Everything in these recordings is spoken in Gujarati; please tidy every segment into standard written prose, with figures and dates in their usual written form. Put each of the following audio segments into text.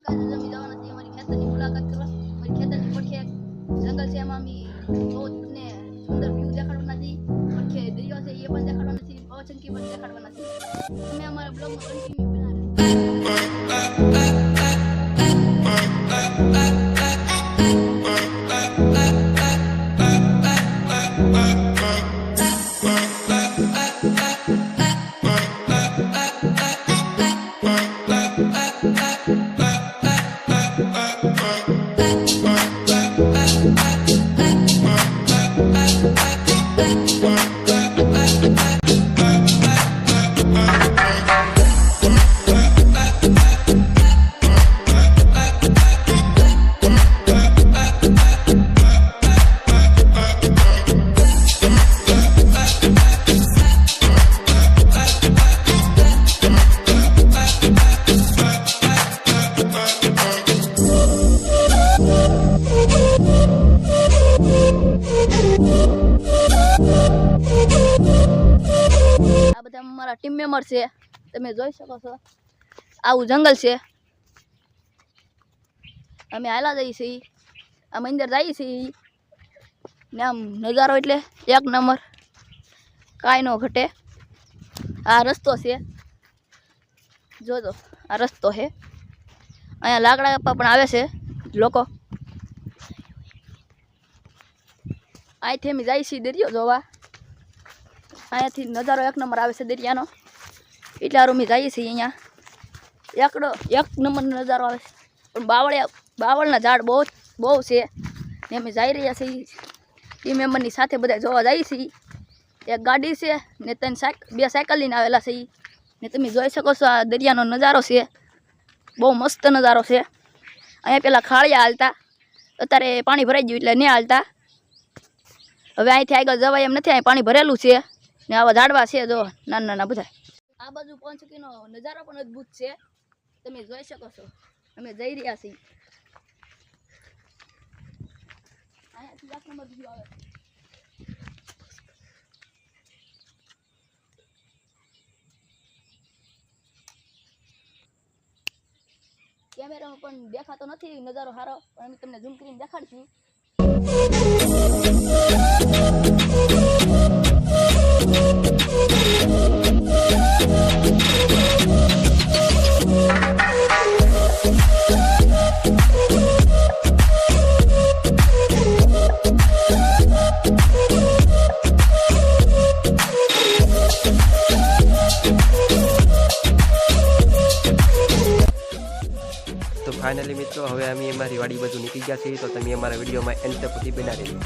જમી જવાના છીએ અમારી ખેતરની મુલાકાત કરવા. અમારી ખેતરની પડખે જંગલ છે, એમાં અમે બહુ તમને સુંદર વ્યૂ દેખાડવાના છીએ. પડખે દરિયો છે એ પણ દેખાડવાના છીએ, પવનચક્કી પણ દેખાડવાના છીએ. તમે અમારા બ્લોગમાં કન્ટિન્યુ બના અમારા ટીમ મેમ્બર છે, તમે જોઈ શકો છો. આવું જંગલ છે, અમે હાલા જઈએ છીએ, આમ અંદર જઈએ છીએ ને આમ નજારો એટલે એક નંબર, કાંઈ ન ઘટે. આ રસ્તો છે, જોજો આ રસ્તો છે. અહીંયા લાકડા કાપવા પણ આવે છે લોકો. અહીંથી અમે જઈએ છીએ દરિયો જોવા. અહીંયાથી નજારો એક નંબર આવે છે દરિયાનો, એટલે અમે જઈએ છીએ. અહીંયા એક નંબરનો નજારો આવે છે, પણ બાવળના ઝાડ બહુ છે ને અમે જઈ રહ્યા છીએ ટીમ મેમ્બરની સાથે બધા જોવા જઈએ છીએ. એક ગાડી છે ને બે સાયકલ લઈને આવેલા છે ને તમે જોઈ શકો છો. આ દરિયાનો નજારો છે, બહુ મસ્ત નજારો છે. અહીંયા પેલા ખાળિયા હાલતા, અત્યારે પાણી ભરાઈ ગયું એટલે નહીં હાલતા. હવે અહીંથી આગળ જવાય એમ નથી, અહીં પાણી ભરેલું છે ને આવા ઝાડવા છે જો નાના નાના બધા. આ બાજુ પવનચક્કીનો નજારો પણ અદ્ભુત છે, તમે જોઈ શકો છો. અમે જઈ રહ્યા છીએ. અહીંયાથી એક નંબર વ્યૂ આવે. કેમેરામાં પણ દેખાતો નથી નજારો સારો, પણ અમે તમને ઝૂમ કરીને દેખાડશું. તો ફાઇનલી મિત્રો હવે અમે અમારી વાડી બાજુ નીકળી ગયા છીએ, તો તમે અમારા વિડીયોમાં એન્ડ સુધી બના રહેજો.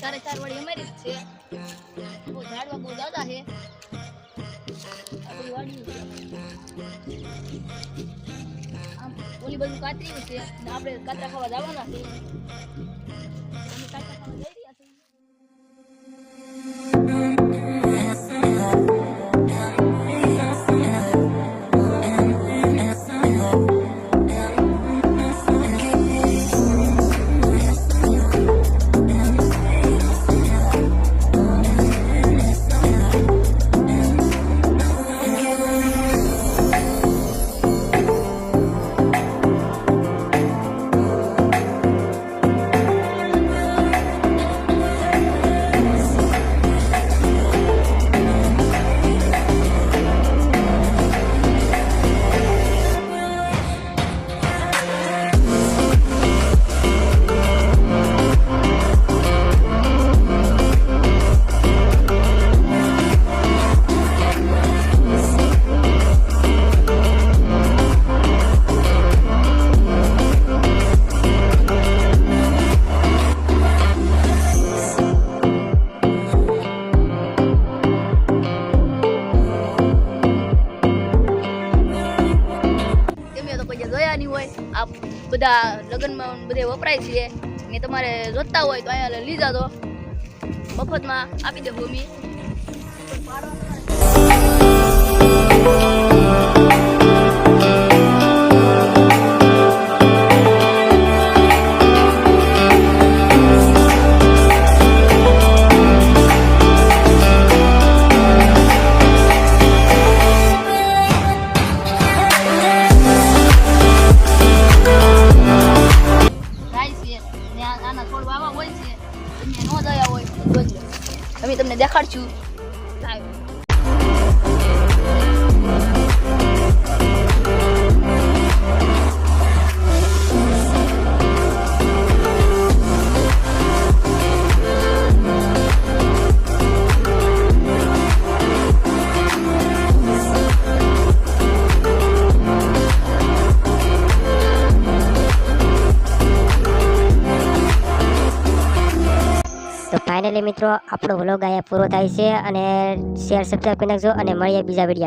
ચારે ચાર વાળી અમારી જ છે. ઝાડવા બહુ દાદા છે. ઓલી બધું કાતરી છે ને આપણે કાતરા ખાવા જવાના છે. કાતરા ખાવા જઈ રહ્યા છીએ. આ બધા લગ્નમાં બધે વપરાય છે ને તમારે જોતા હોય તો અહીંયા લઈ જાજો, મફતમાં આપી દે ભૂમિ. મિત્રો આપણો વ્લોગ અહીંયા પૂરો થાય છે અને શેર સબસ્ક્રાઈબ કરી નાખજો અને મળીએ બીજા વિડીયો